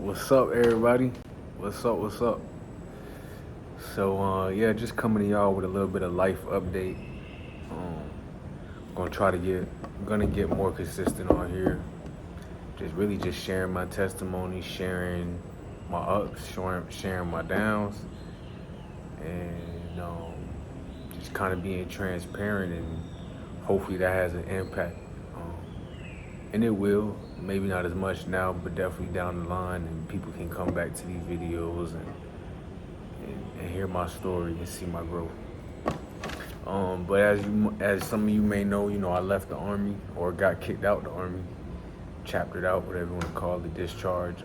What's up, everybody? What's up? What's up? Yeah, just coming to y'all with a little bit of life update. Um, gonna try to get, gonna get more consistent on here. Just sharing my testimony, sharing my ups, sharing my downs, and just kind of being transparent, and hopefully that has an impact. Um, and it will, maybe not as much now, but definitely down the line, and people can come back to these videos and hear my story and see my growth. But as some of you may know, I left the army or got kicked out the army, chaptered out, whatever you want to call it, discharge.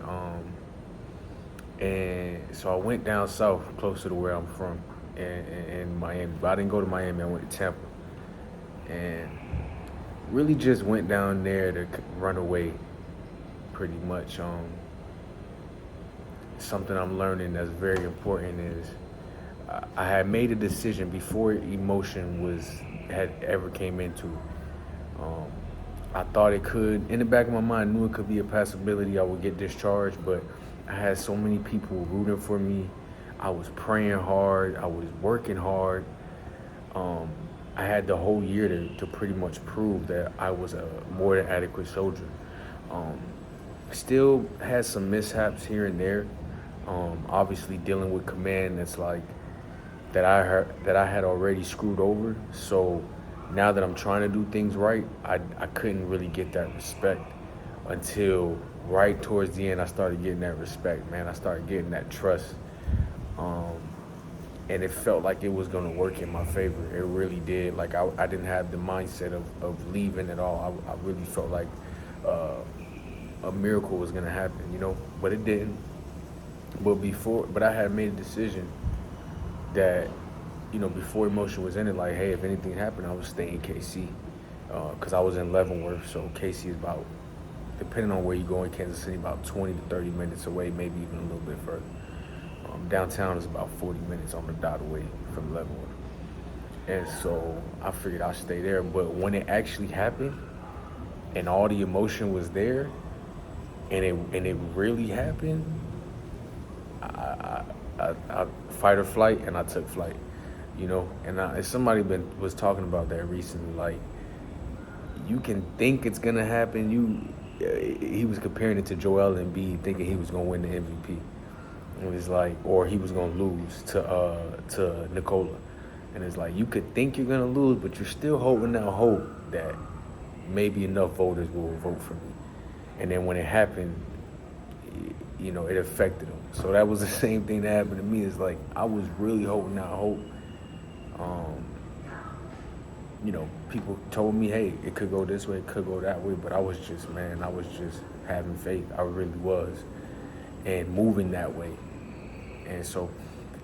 And so I went down south, closer to where I'm from, in Miami. But I didn't go to Miami. I went to Tampa, and really just went down there to run away, pretty much. Something I'm learning that's very important is I had made a decision before emotion had ever came into. Um, I thought it could, in the back of my mind, I knew it could be a possibility I would get discharged, but I had so many people rooting for me. I was praying hard. I was working hard. Um, I had the whole year to pretty much prove that I was a more than adequate soldier. Um, Still had some mishaps here and there. Obviously dealing with command that's like that I had already screwed over. So now that I'm trying to do things right, I couldn't really get that respect until right towards the end. I started getting that respect, man. I started getting that trust, um, and it felt like it was gonna work in my favor. It really did. Like I didn't have the mindset of leaving at all. I really felt like uh, a miracle was gonna happen, but it didn't. But I had made a decision that, before emotion was in it, like, hey, if anything happened, I would stay in KC, because I was in Leavenworth, so KC is about, depending on where you go in Kansas City, about 20 to 30 minutes away, maybe even a little bit further. Downtown is about 40 minutes on the dot away from Leavenworth. And so I figured I'd stay there. But when it actually happened and all the emotion was there and it really happened, I fight or flight, and I took flight, and somebody was talking about that recently. Like, you can think it's gonna happen. He was comparing it to Joel Embiid, thinking he was gonna win the MVP. And it's like, or he was gonna lose to Nikola, and it's like, you could think you're gonna lose, but you're still holding out hope that maybe enough voters will vote for me. And then when it happened, it affected them. So that was the same thing that happened to me. It's like, I was really holding out hope. Um, People told me, hey, it could go this way, it could go that way, but I was just having faith. I really was, and moving that way. And so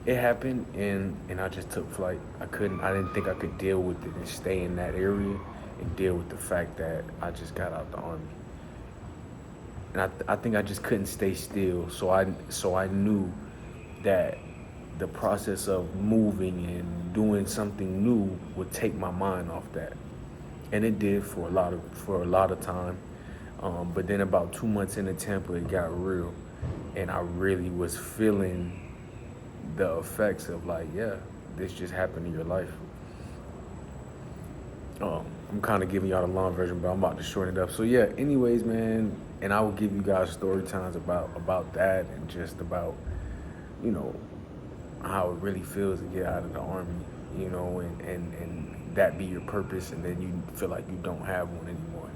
it happened, and I just took flight. I didn't think I could deal with it and stay in that area and deal with the fact that I just got out the army. And I think I just couldn't stay still. So I knew that the process of moving and doing something new would take my mind off that, and it did for a lot of time. But then about 2 months into Tampa, it got real, and I really was feeling the effects of, like, yeah, this just happened in your life. I'm kind of giving y'all the long version, but I'm about to shorten it up. So yeah, anyways, man, and I will give you guys story times about that, and just about, how it really feels to get out of the army, and that be your purpose, and then you feel like you don't have one anymore.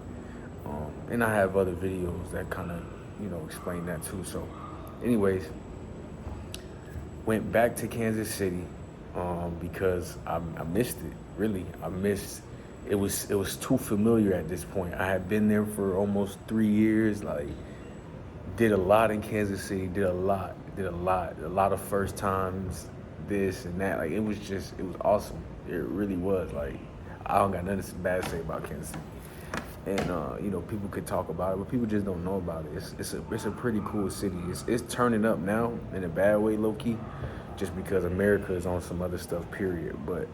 And I have other videos that kind of, explain that too. So anyways, went back to Kansas City, because I missed it. Really, I missed. It was too familiar at this point. I had been there for almost 3 years. Like, did a lot in Kansas City. Did a lot of first times. This and that. Like, it was awesome. It really was. Like, I don't got nothing bad to say about Kansas City. And people could talk about it, but people just don't know about it. It's a pretty cool city. It's turning up now in a bad way, low key, just because America is on some other stuff. Period. But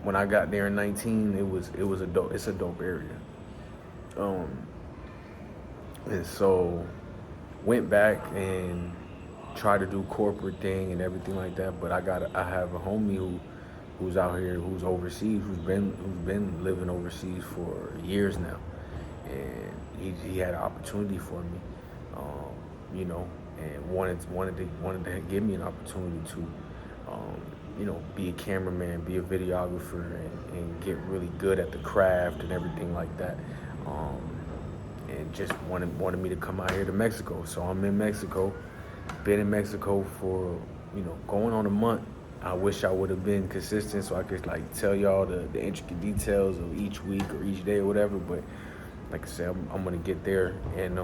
when I got there in 19, it's a dope area. And so went back and tried to do corporate thing and everything like that. But I have a homie who's out here, who's overseas, who's been living overseas for years now, and he had an opportunity for me, you know, and wanted to give me an opportunity to, be a cameraman, be a videographer, and get really good at the craft and everything like that. And just wanted me to come out here to Mexico. So I'm in Mexico, been in Mexico for, going on a month. I wish I would have been consistent so I could like tell y'all the intricate details of each week or each day or whatever. But like I said, I'm gonna get there, and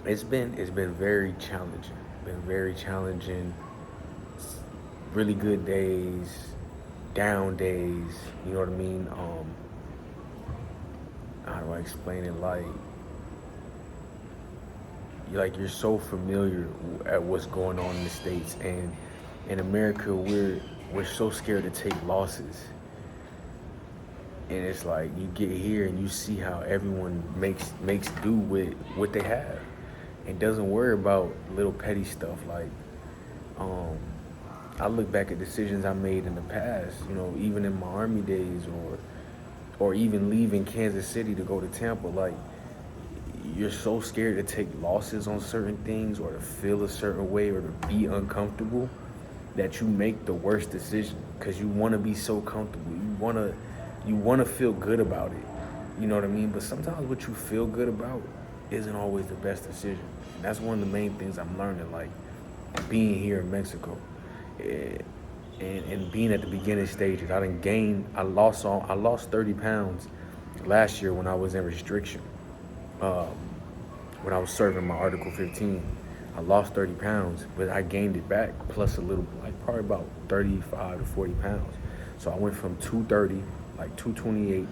it's been very challenging. Been very challenging. Really good days, down days. You know what I mean? How do I explain it? Like you're so familiar at what's going on in the States, and in America we're so scared to take losses. And it's like you get here and you see how everyone makes do with what they have, and doesn't worry about little petty stuff. Like I look back at decisions I made in the past, even in my Army days, or even leaving Kansas City to go to Tampa. Like, you're so scared to take losses on certain things, or to feel a certain way, or to be uncomfortable, that you make the worst decision because you want to be so comfortable. You want to feel good about it. You know what I mean? But sometimes what you feel good about isn't always the best decision. And that's one of the main things I'm learning, like being here in Mexico, and being at the beginning stages. I lost 30 pounds last year when I was in restriction. When I was serving my Article 15, I lost 30 pounds, but I gained it back plus a little, like probably about 35 to 40 pounds. So I went from 230, like 228,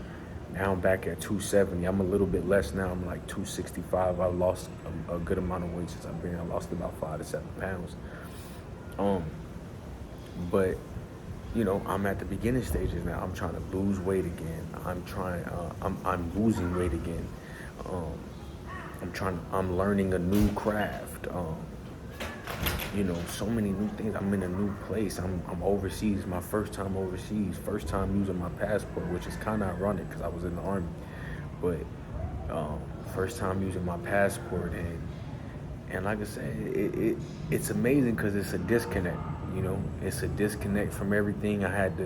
now I'm back at 270. I'm a little bit less now. I'm like 265. I lost a good amount of weight since I've been here. I lost about 5 to 7 pounds. But I'm at the beginning stages now. I'm trying to lose weight again. I'm losing weight again. I'm learning a new craft. So many new things. I'm in a new place. I'm overseas. My first time overseas. First time using my passport, which is kind of ironic because I was in the Army. But first time using my passport, and like I said, it's amazing because it's a disconnect. It's a disconnect from everything. I had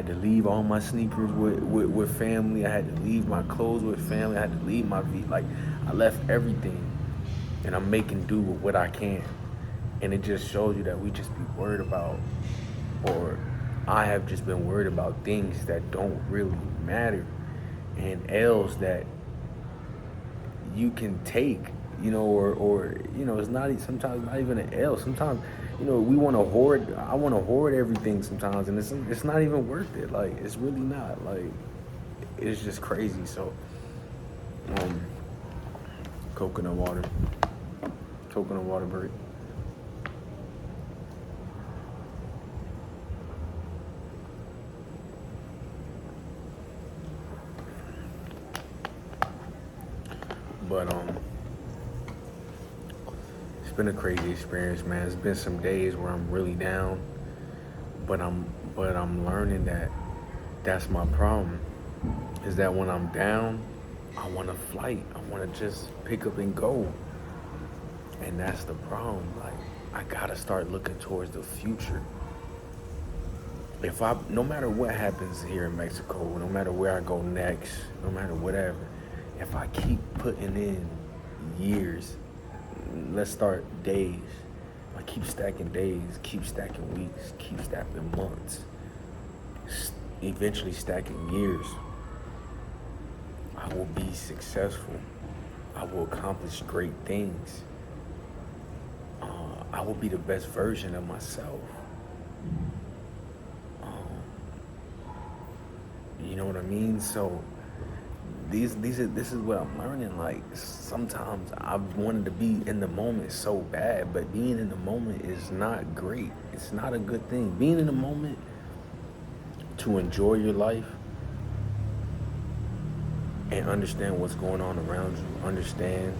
to leave all my sneakers with family. I had to leave my clothes with family. I had to leave my feet. Like, I left everything, and I'm making do with what I can. And it just shows you that we just be worried about, or I have just been worried about things that don't really matter, and L's that you can take, or it's not sometimes not even an L. Sometimes, we want to hoard. I want to hoard everything sometimes, and it's not even worth it. Like, it's really not. Like, it's just crazy. So, coconut water break. But it's been a crazy experience, man. It's been some days where I'm really down, but I'm learning that that's my problem. Is that when I'm down, I want to flight. I want to just pick up and go. And that's the problem. Like, I gotta start looking towards the future. No matter what happens here in Mexico, no matter where I go next, no matter whatever, if I keep putting in years, let's start days. I keep stacking days, keep stacking weeks, keep stacking months, eventually stacking years, I will be successful. I will accomplish great things. I will be the best version of myself. You know what I mean? So this is what I'm learning. Like, sometimes I've wanted to be in the moment so bad, but being in the moment is not great. It's not a good thing. Being in the moment to enjoy your life and understand what's going on around you, understand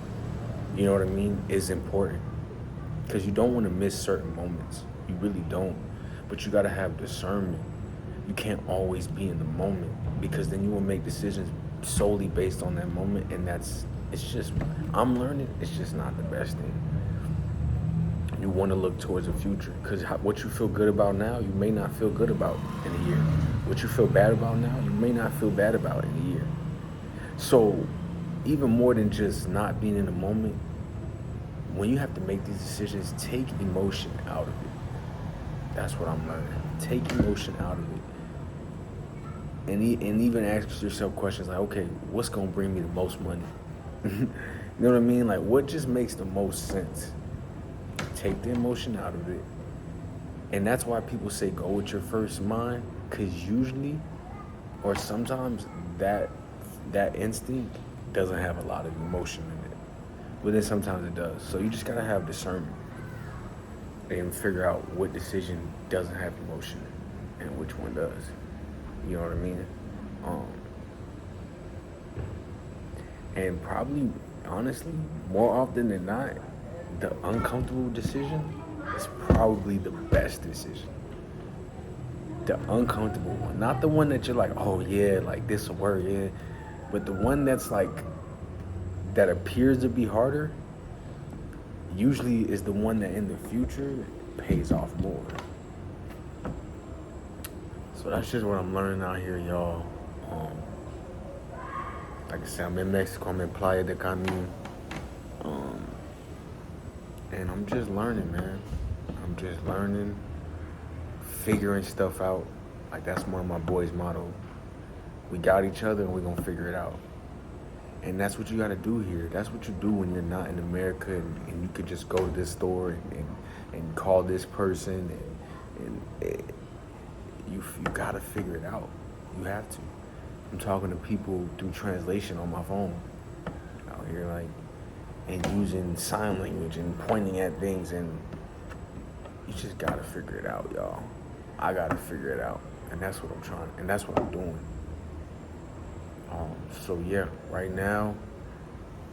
you know what I mean, is important. Because you don't want to miss certain moments. You really don't. But you got to have discernment. You can't always be in the moment, because then you will make decisions solely based on that moment. And it's just, I'm learning, it's just not the best thing. You want to look towards the future, because what you feel good about now, you may not feel good about in a year. What you feel bad about now, you may not feel bad about in a year. So even more than just not being in the moment, when you have to make these decisions, take emotion out of it. That's what I'm learning. Take emotion out of it. And even ask yourself questions like, okay, what's going to bring me the most money? You know what I mean? Like, what just makes the most sense? Take the emotion out of it. And that's why people say go with your first mind, because usually, or sometimes, that instinct doesn't have a lot of emotion in it. But then sometimes it does. So you just gotta have discernment and figure out what decision doesn't have emotion and which one does. You know what I mean? And probably, honestly, more often than not, the uncomfortable decision is probably the best decision. The uncomfortable one, not the one that you're like, oh yeah, like this will work, yeah, but the one that's like, that appears to be harder, usually is the one that in the future pays off more. So that's just what I'm learning out here, y'all. Like I said, I'm in Mexico, I'm in Playa del Carmen. And I'm just learning, man. I'm just learning, figuring stuff out. Like, that's one of my boys' motto. We got each other and we're gonna figure it out. And that's what you gotta do here. That's what you do when you're not in America, and you could just go to this store and call this person, and you gotta figure it out. You have to. I'm talking to people through translation on my phone out here, like, and using sign language and pointing at things, and you just gotta figure it out, y'all. I gotta figure it out, and that's what I'm trying, and that's what I'm doing. So yeah, right now,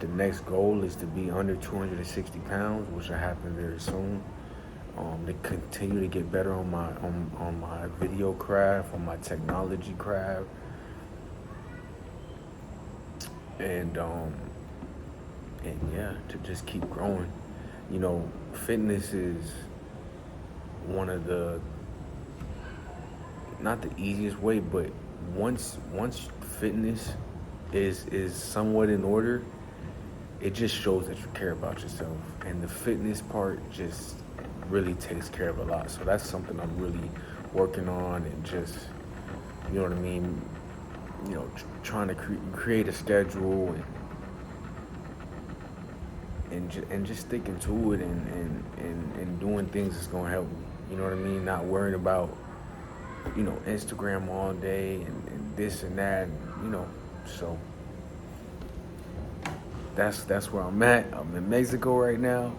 the next goal is to be under 260 pounds, which will happen very soon. To continue to get better on my video craft, on my technology craft, and yeah, to just keep growing. You know, fitness is one of the, not the easiest way, but once fitness is somewhat in order, it just shows that you care about yourself, and the fitness part just really takes care of a lot. So that's something I'm really working on, and just, you know what I mean, you know, trying to create a schedule, and just sticking to it, and doing things that's gonna help me. You know what I mean? Not worrying about, you know, Instagram all day and this and that, you know. So that's where I'm at. I'm in Mexico right now.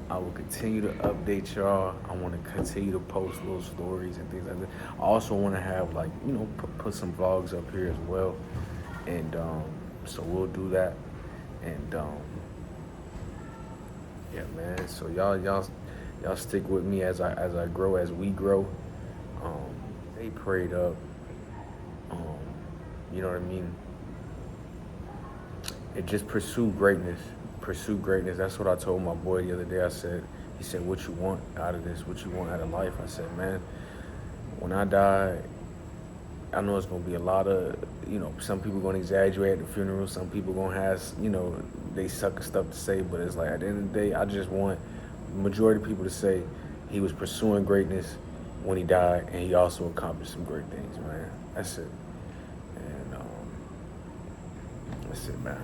I will continue to update y'all. I want to continue to post little stories and things like that. I also want to have, like, you know, put some vlogs up here as well, and so we'll do that. And yeah, man. So y'all stick with me as I grow, as we grow. Stay prayed up. You know what I mean? And just pursue greatness. Pursue greatness. That's what I told my boy the other day. He said, what you want out of this? What you want out of life? I said, man, when I die, I know it's going to be a lot of, you know, some people going to exaggerate at the funeral. Some people going to have, you know, they suck stuff to say. But it's like, at the end of the day, I just want the majority of people to say he was pursuing greatness when he died, and he also accomplished some great things, man. That's it. And that's it, man.